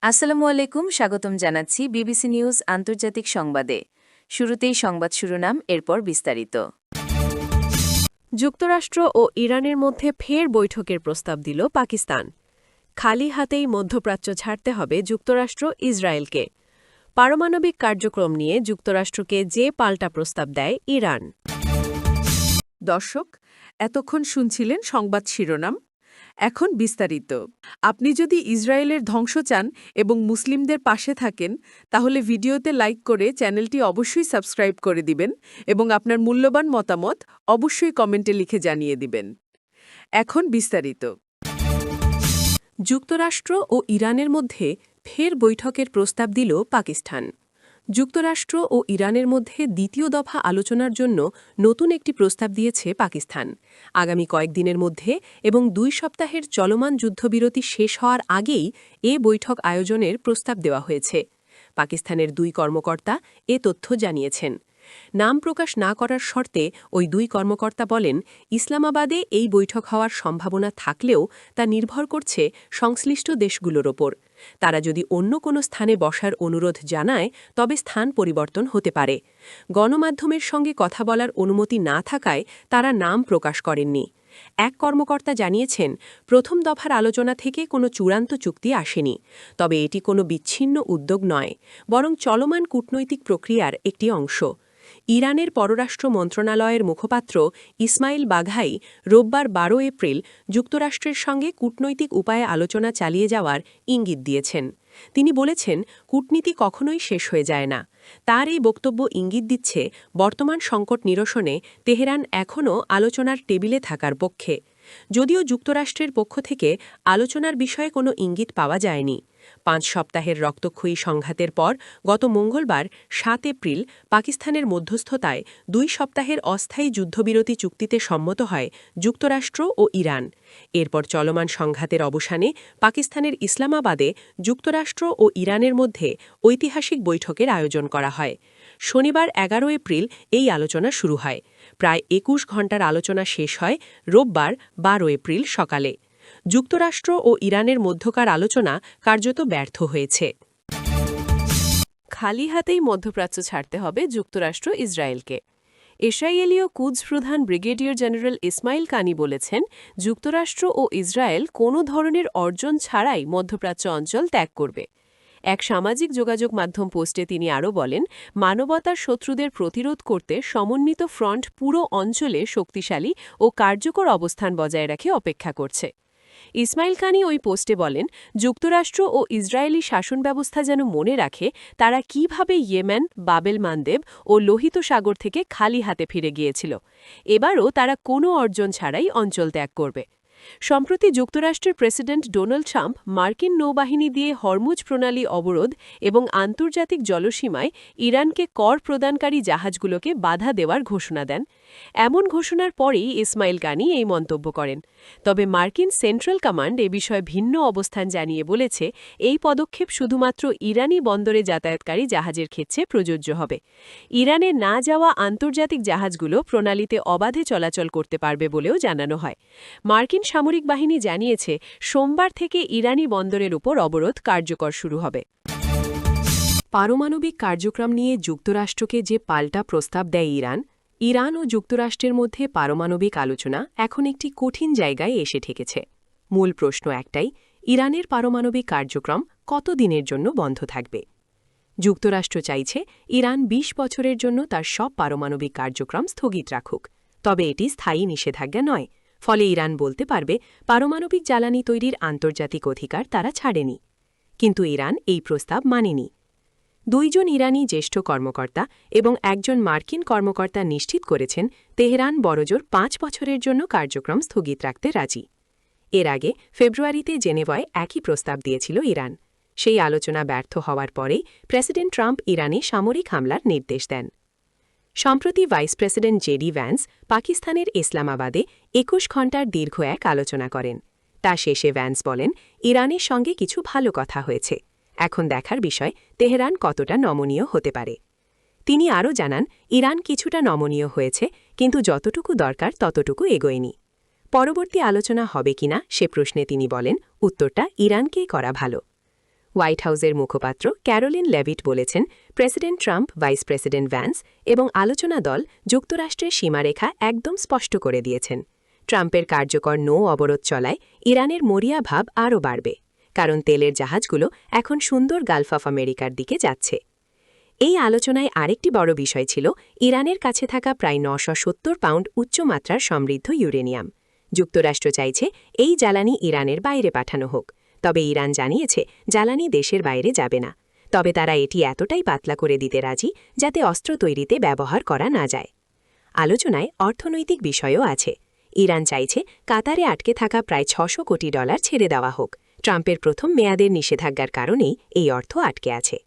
আসসালামু আলাইকুম, স্বাগতম জানাচ্ছি বিবিসি নিউজ আন্তর্জাতিক সংবাদে। শুরুতেই সংবাদ শিরোনাম, এরপর বিস্তারিত। যুক্তরাষ্ট্র ও ইরানের মধ্যে ফের বৈঠকের প্রস্তাব দিল পাকিস্তান। খালি হাতেই মধ্যপ্রাচ্য ছাড়তে হবে যুক্তরাষ্ট্র ইসরায়েলকে। পারমাণবিক কার্যক্রম নিয়ে যুক্তরাষ্ট্রকে যে পাল্টা প্রস্তাব দেয় ইরান। দর্শক, এতক্ষণ শুনছিলেন সংবাদ শিরোনাম। এখন বিস্তারিত। আপনি যদি ইসরায়েলের ধ্বংস চান এবং মুসলিমদের পাশে থাকেন, তাহলে ভিডিওতে লাইক করে চ্যানেলটি অবশ্যই সাবস্ক্রাইব করে দিবেন এবং আপনার মূল্যবান মতামত অবশ্যই কমেন্টে লিখে জানিয়ে দিবেন। এখন বিস্তারিত। যুক্তরাষ্ট্র ও ইরানের মধ্যে ফের বৈঠকের প্রস্তাব দিল পাকিস্তান। যুক্তরাষ্ট্র ও ইরানের মধ্যে দ্বিতীয় দফা আলোচনার জন্য নতুন একটি প্রস্তাব দিয়েছে পাকিস্তান। আগামী কয়েকদিনের মধ্যে এবং 2 সপ্তাহের চলমান যুদ্ধবিরতি শেষ হওয়ার আগেই এ বৈঠক আয়োজনের প্রস্তাব দেওয়া হয়েছে। পাকিস্তানের 2 কর্মকর্তা এ তথ্য জানিয়েছেন। নাম প্রকাশ না করার শর্তে ওই 2 কর্মকর্তা বলেন, ইসলামাবাদে এই বৈঠক হওয়ার সম্ভাবনা থাকলেও তা নির্ভর করছে সংশ্লিষ্ট দেশগুলোর ওপর। তারা যদি অন্য কোনো স্থানে বসার অনুরোধ জানায়, তবে স্থান পরিবর্তন হতে পারে। গণমাধ্যমের সঙ্গে কথা বলার অনুমতি না থাকায় তারা নাম প্রকাশ করেননি। এক কর্মকর্তা জানিয়েছেন, প্রথম দফার আলোচনা থেকে কোনো চূড়ান্ত চুক্তি আসেনি। তবে এটি কোনো বিচ্ছিন্ন উদ্যোগ নয়, বরং চলমান কূটনৈতিক প্রক্রিয়ার একটি অংশ। ইরানের পররাষ্ট্র মন্ত্রণালয়ের মুখপাত্র ইসমাইল বাঘাই রোববার 12 এপ্রিল যুক্তরাষ্ট্রের সঙ্গে কূটনৈতিক উপায়ে আলোচনা চালিয়ে যাওয়ার ইঙ্গিত দিয়েছেন। তিনি বলেছেন, কূটনীতি কখনোই শেষ হয়ে যায় না। তার এই বক্তব্য ইঙ্গিত দিচ্ছে, বর্তমান সংকট নিরসনে তেহরান এখনও আলোচনার টেবিলে থাকার পক্ষে। যদিও যুক্তরাষ্ট্রের পক্ষ থেকে আলোচনার বিষয়ে কোনো ইঙ্গিত পাওয়া যায়নি। 5 সপ্তাহের রক্তক্ষয়ী সংঘাতের পর গত মঙ্গলবার 7 এপ্রিল পাকিস্তানের মধ্যস্থতায় 2 সপ্তাহের অস্থায়ী যুদ্ধবিরতি চুক্তিতে সম্মত হয় যুক্তরাষ্ট্র ও ইরান। এরপর চলমান সংঘাতের অবসানে পাকিস্তানের ইসলামাবাদে যুক্তরাষ্ট্র ও ইরানের মধ্যে ঐতিহাসিক বৈঠকের আয়োজন করা হয়। শনিবার 11 এপ্রিল এই আলোচনা শুরু হয়। প্রায় 21 ঘণ্টার আলোচনা শেষ হয় রোববার 12 এপ্রিল সকালে। যুক্তরাষ্ট্র ও ইরানের মধ্যকার আলোচনা কার্যত ব্যর্থ হয়েছে। খালি হাতেই মধ্যপ্রাচ্য ছাড়তে হবে যুক্তরাষ্ট্র ইসরায়েলকে। ইসরায়েলীয় কুদস প্রধান ব্রিগেডিয়ার জেনারেল ইসমাইল কানি বলেছেন, যুক্তরাষ্ট্র ও ইসরায়েল কোনো ধরনের অর্জন ছাড়াই মধ্যপ্রাচ্য অঞ্চল ত্যাগ করবে। এক সামাজিক যোগাযোগ মাধ্যম পোস্টে তিনি আরও বলেন, মানবতার শত্রুদের প্রতিরোধ করতে সমন্বিত ফ্রন্ট পুরো অঞ্চলে শক্তিশালী ও কার্যকর অবস্থান বজায় রাখে অপেক্ষা করছে। ইসমাইল কানি ওই পোস্টে বলেন, যুক্তরাষ্ট্র ও ইসরায়েলি শাসন ব্যবস্থা যেন মনে রাখে তারা কিভাবে ইয়েমেন, বাবেল মানদেব ও লোহিত সাগর থেকে খালি হাতে ফিরে গিয়েছিল। এবারও তারা কোনো অর্জন ছাড়াই অঞ্চল ত্যাগ করবে। সম্প্রতি যুক্তরাষ্ট্রের প্রেসিডেন্ট ডোনাল্ড ট্রাম্প মার্কিন নৌবাহিনী দিয়ে হরমুজ প্রণালী অবরোধ এবং আন্তর্জাতিক জলসীমায় ইরানকে কর প্রদানকারী জাহাজগুলোকে বাধা দেওয়ার ঘোষণা দেন। এমন ঘোষণার পরেই ইসমাইল কানি এই মন্তব্য করেন। তবে মার্কিন সেন্ট্রাল কমান্ড এ বিষয়ে ভিন্ন অবস্থান জানিয়ে বলেছে, এই পদক্ষেপ শুধুমাত্র ইরানি বন্দরে যাতায়াতকারী জাহাজের ক্ষেত্রে প্রযোজ্য হবে। ইরানে না যাওয়া আন্তর্জাতিক জাহাজগুলো প্রণালীতে অবাধে চলাচল করতে পারবে বলেও জানানো হয়। মার্কিন সামরিক বাহিনী জানিয়েছে, সোমবার থেকে ইরানি বন্দরের উপর অবরোধ কার্যকর শুরু হবে। পারমাণবিক কার্যক্রম নিয়ে যুক্তরাষ্ট্রকে যে পাল্টা প্রস্তাব দেয় ইরান ও যুক্তরাষ্ট্রের মধ্যে পারমাণবিক আলোচনা এখন একটি কঠিন জায়গায় এসে ঠেকেছে। মূল প্রশ্ন একটাই, ইরানের পারমাণবিক কার্যক্রম কত দিনের জন্য বন্ধ থাকবে? যুক্তরাষ্ট্র চাইছে ইরান 20 বছরের জন্য তার সব পারমাণবিক কার্যক্রম স্থগিত রাখুক। তবে এটি স্থায়ী নিষেধাজ্ঞা নয়। ফলে ইরান বলতে পারবে, পারমাণবিক জ্বালানি তৈরির আন্তর্জাতিক অধিকার তারা ছাড়েনি। কিন্তু ইরান এই প্রস্তাব মানেনি। 2 জন ইরানি জ্যেষ্ঠ কর্মকর্তা এবং একজন মার্কিন কর্মকর্তা নিশ্চিত করেছেন, তেহরান বড়জোর 5 বছরের জন্য কার্যক্রম স্থগিত রাখতে রাজি। এর আগে ফেব্রুয়ারিতে জেনেভায় একই প্রস্তাব দিয়েছিল ইরান। সেই আলোচনা ব্যর্থ হওয়ার পরেই প্রেসিডেন্ট ট্রাম্প ইরানে সামরিক হামলার নির্দেশ দেন। সম্প্রতি ভাইস প্রেসিডেন্ট জেডি ভ্যান্স পাকিস্তানের ইসলামাবাদে 21 ঘণ্টার দীর্ঘ এক আলোচনা করেন। তা শেষে ভ্যান্স বলেন, ইরানের সঙ্গে কিছু ভালো কথা হয়েছে। এখন দেখার বিষয় তেহরান কতটা নমনীয় হতে পারে। তিনি আরও জানান, ইরান কিছুটা নমনীয় হয়েছে, কিন্তু যতটুকু দরকার ততটুকু এগোয়নি। পরবর্তী আলোচনা হবে কিনা সে প্রশ্নে তিনি বলেন, উত্তরটা ইরানকেই করা ভালো। হোয়াইট হাউসের মুখপাত্র ক্যারোলিন লেভিট বলেছেন, president Trump, vice president Vance এবং আলোচনা দল যুক্তরাষ্ট্রের সীমারেখা একদম স্পষ্ট করে দিয়েছেন। ট্রাম্পের কার্যকর নৌ অবরোধ চলায় ইরানের মরিয়া ভাব আরও বাড়বে, কারণ তেলের জাহাজগুলো এখন সুন্দর গালফ অফ আমেরিকার দিকে যাচ্ছে। এই আলোচনায় আরেকটি বড় বিষয় ছিল ইরানের কাছে থাকা প্রায় ৯৭০ পাউন্ড উচ্চমাত্রার সমৃদ্ধ ইউরেনিয়াম। যুক্তরাষ্ট্র চাইছে এই জ্বালানি ইরানের বাইরে পাঠানো হোক, তবে ইরান জানিয়েছে জ্বালানি দেশের বাইরে যাবে না, তবে তারা এটি এতটাই পাতলা করে দিতে রাজি যাতে অস্ত্র তৈরিতে ব্যবহার করা না যায়। আলোচনায় অর্থনৈতিক বিষয়ও আছে। ইরান চাইছে কাতারে আটকে থাকা প্রায় $৬০০ কোটি ছেড়ে দেওয়া হোক। ট্রাম্পের প্রথম মেয়াদের নিষেধাজ্ঞার কারণেই এই অর্থ আটকে আছে।